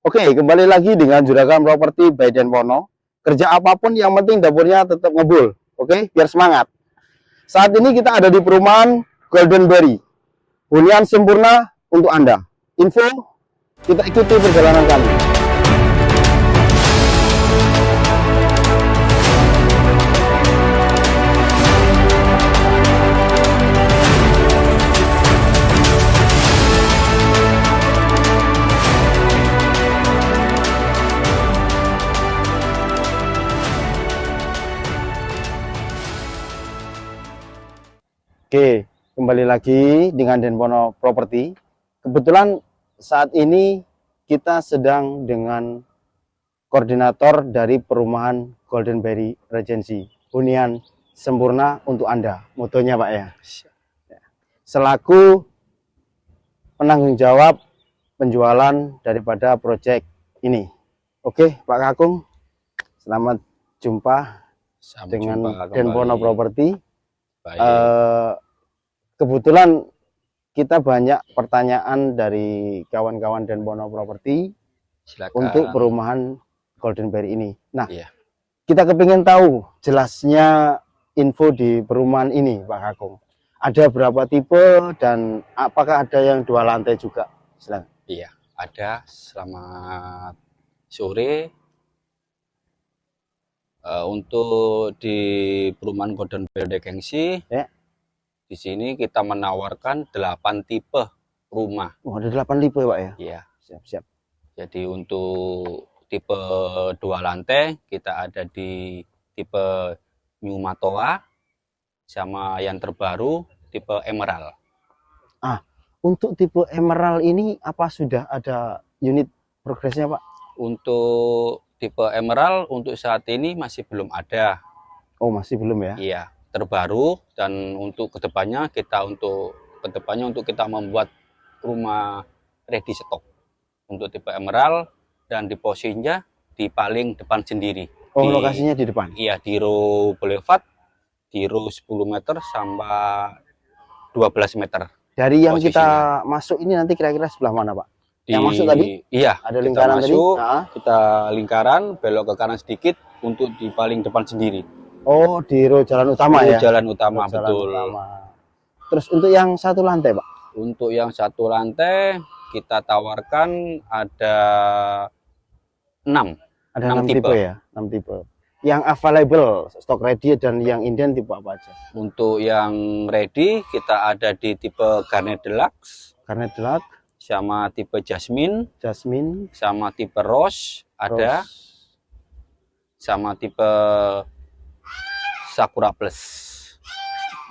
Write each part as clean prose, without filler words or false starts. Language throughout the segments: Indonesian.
Oke, kembali lagi dengan Juragan Properti by Denpono. Kerja apapun yang penting dapurnya tetap ngebul. Oke, biar semangat. Saat ini kita ada di perumahan Golden Berry. Hunian sempurna untuk Anda. Info, kita ikuti perjalanan kami. Oke, kembali lagi dengan Denpono Property. Kebetulan saat ini kita sedang dengan koordinator dari perumahan Golden Berry Regency. Hunian sempurna untuk Anda. Motonya Pak ya. Selaku penanggung jawab penjualan daripada proyek ini. Oke, Pak Kakung. Selamat jumpa dengan Denpono Property. Kebetulan kita banyak pertanyaan dari kawan-kawan Denpono Property. Silakan. Untuk perumahan Golden Berry ini. Nah, kita kepingin tahu jelasnya info di perumahan ini, Pak Kakung. Ada berapa tipe dan apakah ada yang 2 lantai juga? Silakan. Iya, ada. Selamat sore. Untuk di perumahan Golden Berry Regency, di sini kita menawarkan 8 tipe rumah. Oh, ada 8 tipe Pak ya? Iya. Siap-siap. Jadi untuk tipe 2 lantai, kita ada di tipe New Matoa, sama yang terbaru tipe Emerald. Untuk tipe Emerald ini apa sudah ada unit progresnya Pak? Untuk tipe Emerald untuk saat ini masih belum ada. Oh, masih belum ya? Iya, terbaru. Dan untuk kedepannya kita membuat rumah ready stock untuk tipe Emerald, dan di posisinya di paling depan sendiri. Oh, lokasinya di depan? Iya, di row Boulevard, di row 10 meter sampai 12 meter. Dari yang posisinya kita masuk ini nanti kira-kira sebelah mana Pak? Yang masuk tadi? Iya, ada lingkaran masuk, tadi. Kita lingkaran, belok ke kanan sedikit untuk di paling depan sendiri. Oh, di row jalan utama ya? Jalan utama, betul. Terus untuk yang 1 lantai Pak? Untuk yang 1 lantai kita tawarkan ada 6. Ada 6 tipe ya? 6 tipe. Yang available, stock ready dan yang inden tipe apa aja? Untuk yang ready kita ada di tipe Garnet Deluxe. Garnet Deluxe. Sama tipe Jasmine, sama tipe Rose ada, sama tipe Sakura Plus.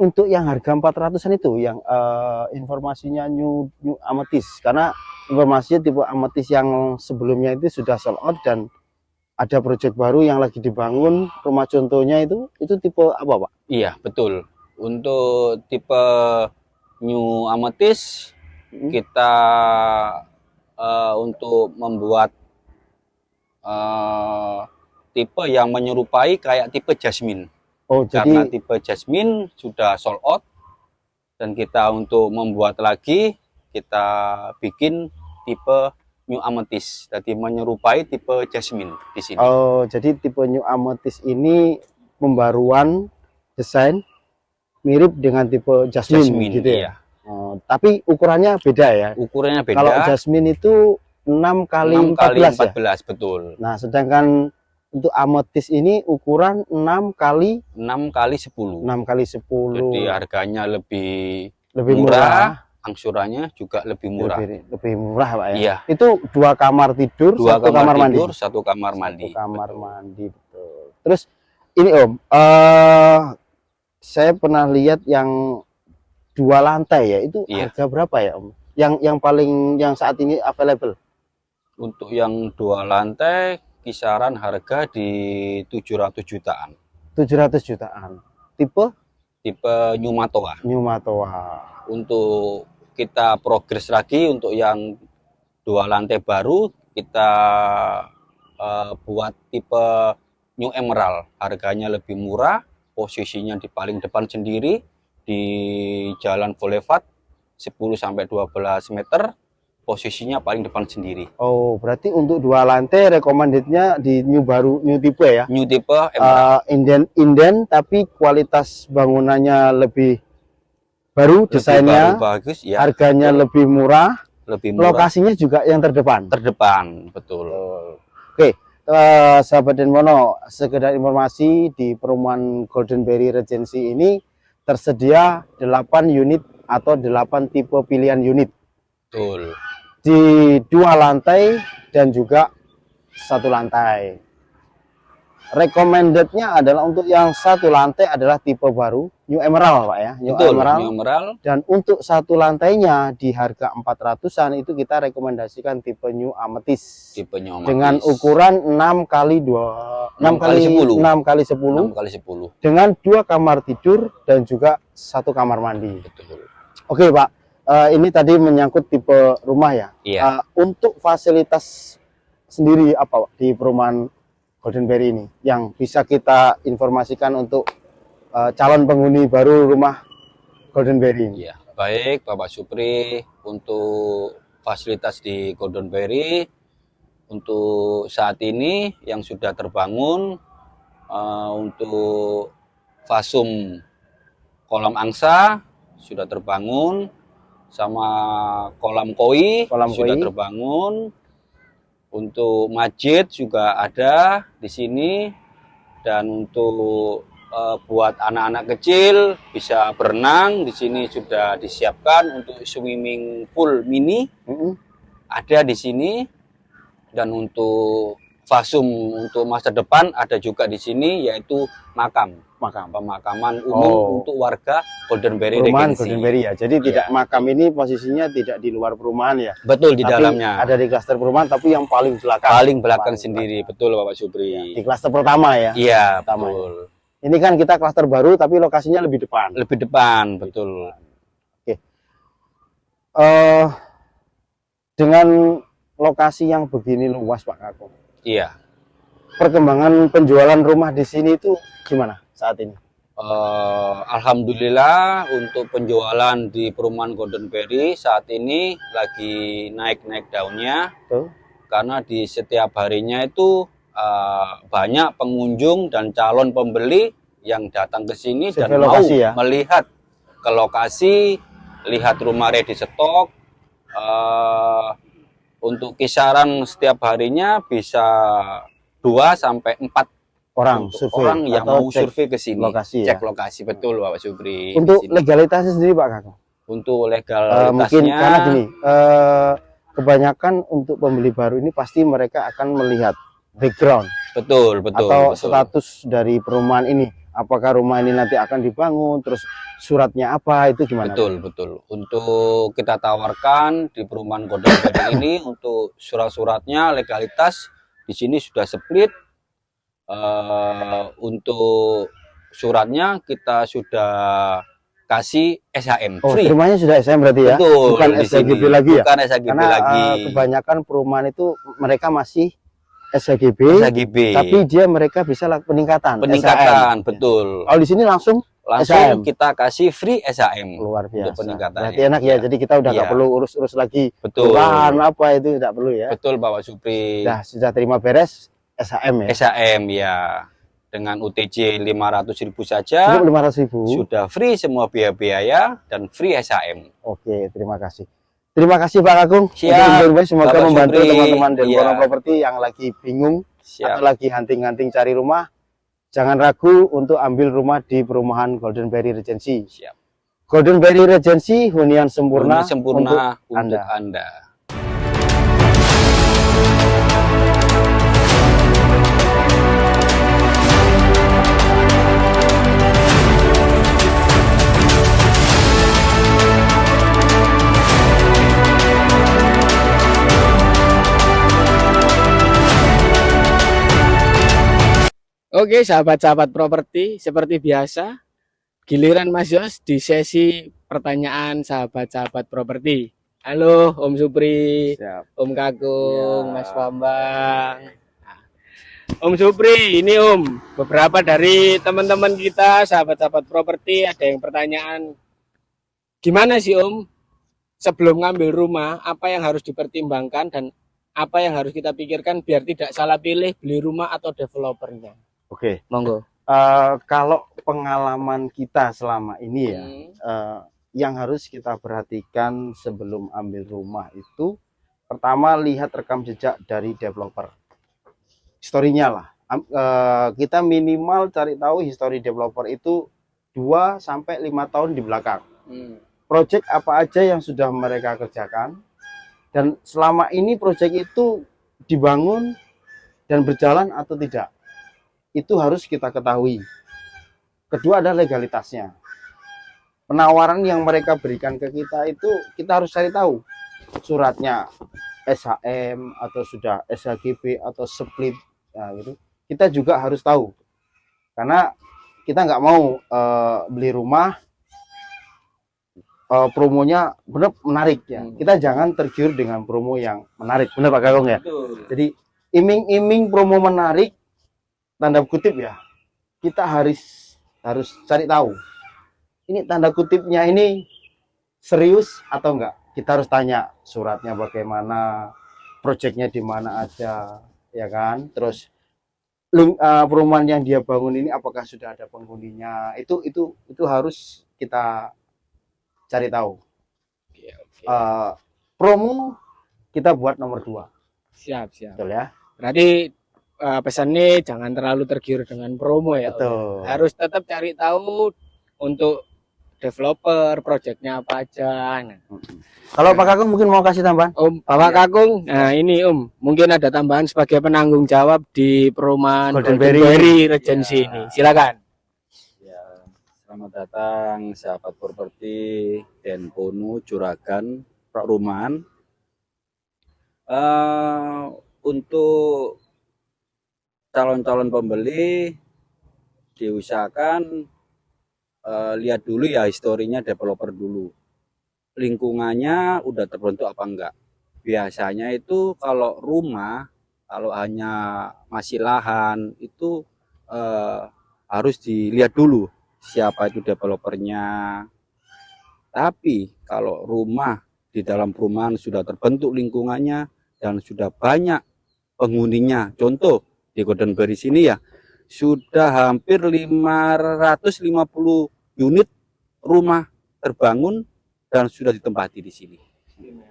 Untuk yang harga 400-an itu, yang informasinya new Amethyst, karena informasinya tipe Amethyst yang sebelumnya itu sudah sold out dan ada proyek baru yang lagi dibangun, rumah contohnya itu tipe apa Pak? Iya betul. Untuk tipe new Amethyst kita untuk membuat tipe yang menyerupai kayak tipe Jasmine. Oh, karena jadi tipe Jasmine sudah sold out, dan kita untuk membuat lagi kita bikin tipe New Amethyst, jadi menyerupai tipe Jasmine di sini. Oh, jadi tipe New Amethyst ini pembaruan desain mirip dengan tipe Jasmine gitu ya? Iya. Tapi ukurannya beda ya? Ukurannya beda. Kalau Jasmine itu 6x14 ya? Betul. Nah, sedangkan untuk Amethyst ini ukuran 6x10. 6x10. Jadi harganya lebih murah. Angsurannya juga lebih murah. Lebih murah Pak ya? Iya. Itu 2 kamar tidur, 1 kamar mandi. 1 kamar mandi. 1 kamar mandi, betul. Terus ini Om, saya pernah lihat yang 2 lantai ya, itu harga berapa ya Om? Yang saat ini available? Untuk yang 2 lantai kisaran harga di 700 jutaan. 700 jutaan. Tipe New Matoa. New Matoa. Untuk kita progres lagi untuk yang 2 lantai baru, kita buat tipe New Emerald. Harganya lebih murah, posisinya di paling depan sendiri, di Jalan Boulevard 10-12 meter, posisinya paling depan sendiri. Oh, berarti untuk 2 lantai recommended-nya di new tipe ya? New tipe Emerald. Inden tapi kualitas bangunannya lebih baru, desainnya bagus, ya. Harganya lebih murah, lokasinya juga yang terdepan. Betul. Oke, sahabat Denbono, sekedar informasi di perumahan Golden Berry Regency ini tersedia 8 unit atau 8 tipe pilihan unit. Betul. Di 2 lantai dan juga 1 lantai. Recommended-nya adalah untuk yang 1 lantai adalah tipe baru New Emerald, Pak ya. New Emerald. Dan untuk 1 lantainya di harga 400-an itu kita rekomendasikan tipe New Amethyst. Dengan ukuran 6 kali 10 dengan 2 kamar tidur dan juga 1 kamar mandi. Betul. Oke, Pak. Ini tadi menyangkut tipe rumah ya. Iya. Untuk fasilitas sendiri apa Pak, di perumahan Golden Berry ini yang bisa kita informasikan untuk calon penghuni baru rumah Golden Berry ini? Ya, baik Bapak Supri, untuk fasilitas di Golden Berry untuk saat ini yang sudah terbangun untuk fasum kolam angsa sudah terbangun, sama kolam koi sudah terbangun. Untuk masjid juga ada di sini, dan untuk buat anak-anak kecil bisa berenang di sini sudah disiapkan. Untuk swimming pool mini ada di sini, dan untuk fasum untuk masa depan ada juga di sini, yaitu pemakaman umum untuk warga Golden Berry perumahan Regency. Golden Berry ya. Jadi tidak makam ini posisinya tidak di luar perumahan ya. Betul, di tapi dalamnya. Ada di klaster perumahan tapi yang paling belakang. Paling belakang sendiri, betul Bapak Supri. Ya, di klaster pertama ya. Iya, pertama betul. Ya. Ini kan kita klaster baru tapi lokasinya lebih depan. Betul. Oke. Dengan lokasi yang begini luas Pak Kakung. Iya. Perkembangan penjualan rumah di sini itu gimana saat ini? Alhamdulillah untuk penjualan di perumahan Golden Berry saat ini lagi naik-naik daunnya. Karena di setiap harinya itu banyak pengunjung dan calon pembeli yang datang ke sini dan mau melihat ke lokasi, lihat rumah ready stock. Untuk kisaran setiap harinya bisa 2 sampai 4 orang yang mau survei ke sini, cek lokasi. Betul Bapak Supri. Untuk legalitasnya sendiri Pak Kakung? Untuk legalitasnya mungkin karena gini, kebanyakan untuk pembeli baru ini pasti mereka akan melihat background. Betul. Atau status dari perumahan ini. Apakah rumah ini nanti akan dibangun, terus suratnya apa, itu gimana? Betul. Untuk kita tawarkan di perumahan Golden Berry ini untuk surat-suratnya legalitas di sini sudah split. Untuk suratnya kita sudah kasih SHM free. Rumahnya sudah SHM berarti ya? Betul, bukan SHGB lagi ya? Bukan SHGB lagi. Kebanyakan perumahan itu mereka masih SHGB, tapi mereka bisa peningkatan. SHM. Betul. Kalau di sini langsung SHM. Kita kasih free SHM. Luar biasa. Untuk peningkatan. Berarti enak ya. Jadi kita udah nggak perlu urus-urus lagi. Betul. Apa itu tidak perlu ya. Betul Bapak Supri. Sudah terima beres SHM ya. SHM ya. Dengan UTJ 500.000 saja. Cukup 500.000. Sudah free semua biaya-biaya dan free SHM. Oke, terima kasih. Terima kasih Pak Kakung. Siap. Semoga Bapak membantu teman-teman Denbono iya. Properti yang lagi bingung Siap. atau lagi hunting-hunting cari rumah. Jangan ragu untuk ambil rumah di perumahan Golden Berry Regency. Siap. Golden Berry Regency, hunian sempurna, untuk Anda. Oke, sahabat-sahabat properti, seperti biasa, giliran Mas Yos di sesi pertanyaan sahabat-sahabat properti. Halo, Om Supri, Siap. Om Kakung, Mas Bambang. Nah, Om Supri, ini Om, beberapa dari teman-teman kita, sahabat-sahabat properti, ada yang pertanyaan, gimana sih Om sebelum ngambil rumah, apa yang harus dipertimbangkan dan apa yang harus kita pikirkan biar tidak salah pilih beli rumah atau developernya. Oke. Monggo. Kalau pengalaman kita selama ini ya, yang harus kita perhatikan sebelum ambil rumah itu, pertama lihat rekam jejak dari developer. Historinya lah. Kita minimal cari tahu histori developer itu 2 sampai 5 tahun di belakang. Proyek apa aja yang sudah mereka kerjakan, dan selama ini proyek itu dibangun dan berjalan atau tidak, itu harus kita ketahui. Kedua adalah legalitasnya. Penawaran yang mereka berikan ke kita itu kita harus cari tahu suratnya SHM atau sudah SHGB atau split, nah, gitu. Kita juga harus tahu, karena kita nggak mau beli rumah promonya benar menarik ya. Kita jangan tergiur dengan promo yang menarik, benar Pak Kakung ya. Betul. Jadi iming-iming promo menarik, tanda kutip ya, kita harus cari tahu ini tanda kutipnya ini serius atau enggak. Kita harus tanya suratnya bagaimana, proyeknya di mana aja, ya kan. Terus perumahan yang dia bangun ini apakah sudah ada penghuninya, itu harus kita cari tahu. Promo kita buat nomor 2. Siap. Betul ya. Berarti pesannya jangan terlalu tergiur dengan promo ya. Betul. Harus tetap cari tahu untuk developer, proyeknya apa aja. Nah. Kalau Pak Kakung mungkin mau kasih tambahan? Bapak Kakung, nah ini mungkin ada tambahan sebagai penanggung jawab di perumahan Golden Berry Berry Regency ini. Silakan. Selamat datang sahabat properti dan Pono Juragan Perumahan. Untuk calon-calon pembeli diusahakan lihat dulu ya historinya developer dulu. Lingkungannya udah terbentuk apa enggak. Biasanya itu kalau rumah, kalau hanya masih lahan itu harus dilihat dulu siapa itu developernya. Tapi kalau rumah di dalam perumahan sudah terbentuk lingkungannya dan sudah banyak penghuninya, contoh di Golden Berry sini ya sudah hampir 550 unit rumah terbangun dan sudah ditempati di sini.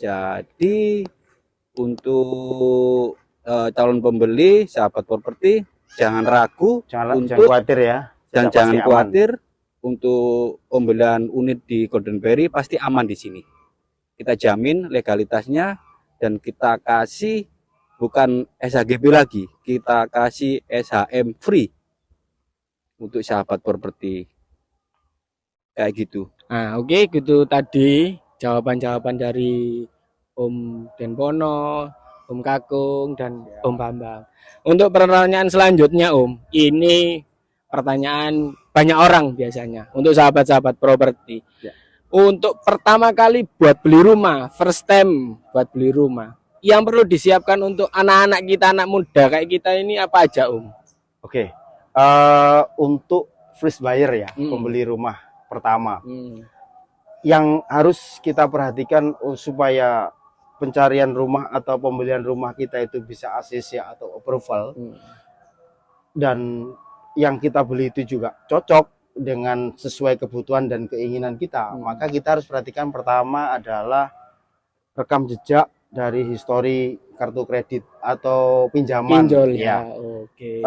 Jadi untuk calon pembeli, sahabat properti, jangan ragu, jangan khawatir ya. Dan jangan khawatir untuk pembelian unit di Golden Berry pasti aman di sini. Kita jamin legalitasnya dan kita kasih bukan SHGB lagi, kita kasih SHM free untuk sahabat properti. Kayak gitu. Nah, oke, gitu tadi jawaban-jawaban dari Om Denpono, Om Kakung, dan Om Bambang. Untuk pertanyaan selanjutnya Om, ini pertanyaan banyak orang biasanya untuk sahabat-sahabat properti. Untuk pertama kali buat beli rumah, first time buat beli rumah, yang perlu disiapkan untuk anak-anak kita, anak muda kayak kita ini apa aja Om? Oke, untuk first buyer ya, pembeli rumah pertama, yang harus kita perhatikan supaya pencarian rumah atau pembelian rumah kita itu bisa ACC atau approval, dan yang kita beli itu juga cocok dengan sesuai kebutuhan dan keinginan kita, maka kita harus perhatikan pertama adalah rekam jejak dari histori kartu kredit atau pinjaman. Pinjol ya. Oke.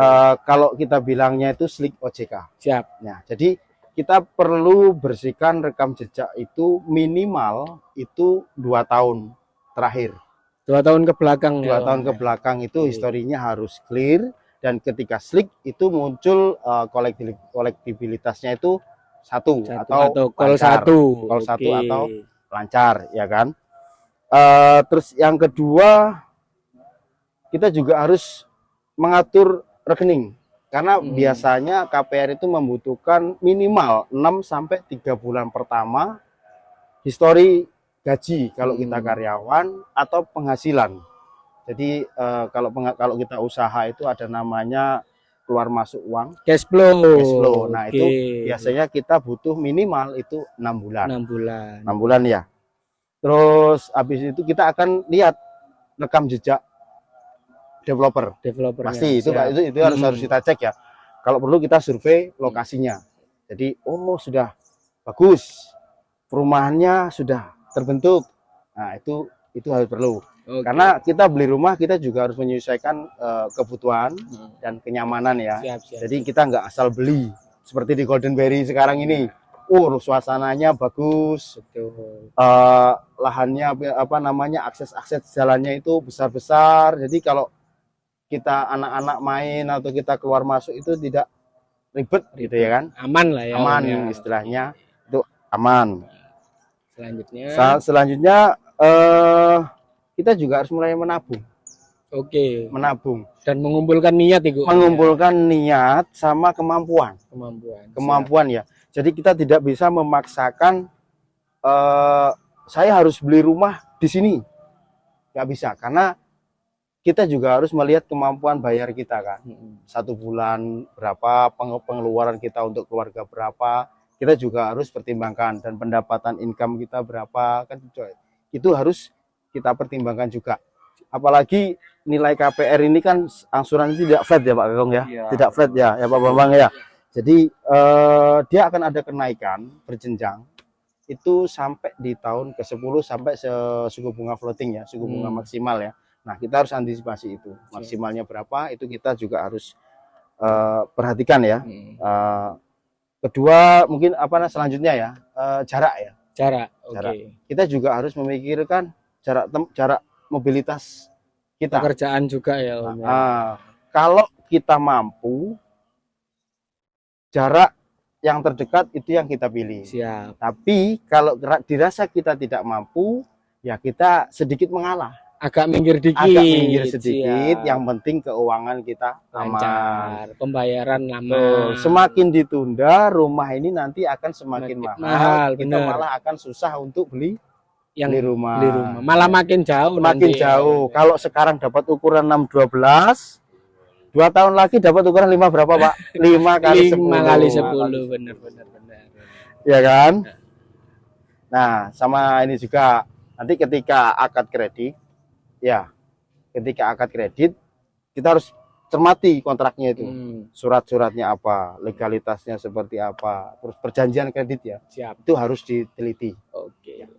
Kalau kita bilangnya itu slik OJK. Siap. Nah, jadi kita perlu bersihkan rekam jejak itu minimal itu 2 tahun terakhir. 2 tahun ke belakang. 2 tahun ke belakang itu historinya harus clear. Dan ketika slik itu muncul kolektibilitasnya itu satu atau call satu atau lancar, ya kan. Terus yang kedua, kita juga harus mengatur rekening, karena biasanya KPR itu membutuhkan minimal 6 sampai 3 bulan pertama histori gaji kalau kita karyawan atau penghasilan. Jadi kalau kita usaha itu ada namanya keluar masuk uang, cash flow. Nah, itu biasanya kita butuh minimal itu 6 bulan. 6 bulan. 6 bulan ya. Terus habis itu kita akan lihat rekam jejak developer. Pasti itu Pak, itu harus kita cek ya. Kalau perlu kita survei lokasinya. Jadi sudah bagus. Perumahannya sudah terbentuk. Nah, itu harus perlu. Karena kita beli rumah, kita juga harus menyesuaikan kebutuhan dan kenyamanan ya. Jadi kita nggak asal beli seperti di Golden Berry sekarang ini. Suasananya bagus, lahannya akses jalannya itu besar-besar. Jadi kalau kita anak-anak main atau kita keluar masuk itu tidak ribet gitu ya kan? Aman lah ya. Aman ya. Istilahnya itu aman. Selanjutnya kita juga harus mulai menabung. Menabung dan mengumpulkan niat itu. Mengumpulkan niat sama kemampuan ya. Jadi kita tidak bisa memaksakan saya harus beli rumah di sini, nggak bisa, karena kita juga harus melihat kemampuan bayar kita kan. 1 bulan berapa, pengeluaran kita untuk keluarga berapa, kita juga harus pertimbangkan, dan pendapatan income kita berapa kan, itu harus kita pertimbangkan juga. Apalagi nilai KPR ini kan angsuran tidak flat ya Pak Kakung ya, tidak flat ya Pak Bambang ya. Jadi dia akan ada kenaikan berjenjang itu sampai di tahun ke-10 sampai suku bunga floating ya, suku bunga maksimal ya. Nah, kita harus antisipasi itu. Maksimalnya berapa itu kita juga harus perhatikan ya. Kedua mungkin selanjutnya ya, jarak ya. Jarak. Kita juga harus memikirkan jarak mobilitas kita. Pekerjaan juga ya Om. Kalau kita mampu, jarak yang terdekat itu yang kita pilih. Siap. Tapi kalau dirasa kita tidak mampu, ya kita sedikit mengalah. Agak minggir sedikit. Yang penting keuangan kita lancar, pembayaran lama. Semakin ditunda, rumah ini nanti akan semakin mahal. Kita malah akan susah untuk beli rumah. Malah makin jauh. Jauh. Kalau sekarang dapat ukuran 612, 2 tahun lagi dapat ukuran 5 berapa Pak? 5 kali 10. Benar. Ya kan? Nah, sama ini juga nanti ketika akad kredit, kita harus cermati kontraknya itu. Surat-suratnya apa, legalitasnya seperti apa, terus perjanjian kredit ya. Siap. Itu harus diteliti.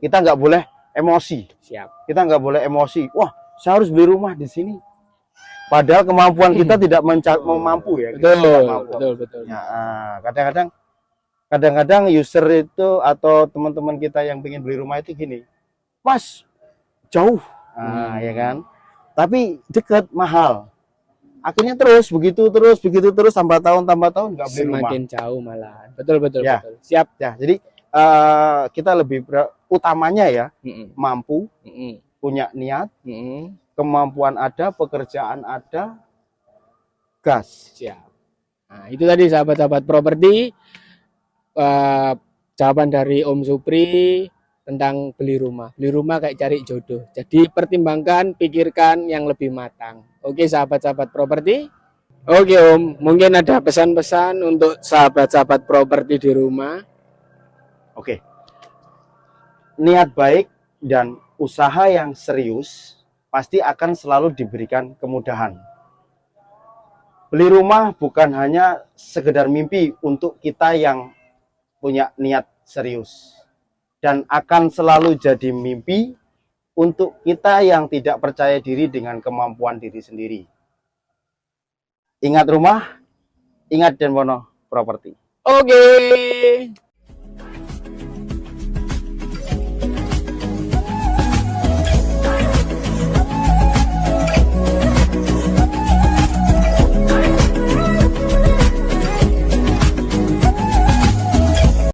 Kita nggak boleh emosi. Siap. Kita nggak boleh emosi. Wah, saya harus beli rumah di sini. Padahal kemampuan kita tidak mampu ya. Betul. Ya, kadang-kadang user itu atau teman-teman kita yang ingin beli rumah itu gini, Mas, jauh, ya kan? Tapi dekat, mahal. Akhirnya begitu terus tambah tahun nggak beli rumah. Semakin jauh malah. Betul. Siap ya. Jadi kita lebih utamanya ya, mampu, punya niat. Kemampuan ada, pekerjaan ada, gas. Siap. Nah, itu tadi sahabat-sahabat properti, jawaban dari Om Supri tentang beli rumah. Beli rumah kayak cari jodoh. Jadi pertimbangkan, pikirkan yang lebih matang. Oke sahabat-sahabat properti. Oke Om, mungkin ada pesan-pesan untuk sahabat-sahabat properti di rumah. Oke. Niat baik dan usaha yang serius pasti akan selalu diberikan kemudahan. Beli rumah bukan hanya sekedar mimpi untuk kita yang punya niat serius, dan akan selalu jadi mimpi untuk kita yang tidak percaya diri dengan kemampuan diri sendiri. Ingat rumah, ingat Den Bono Properti. Oke.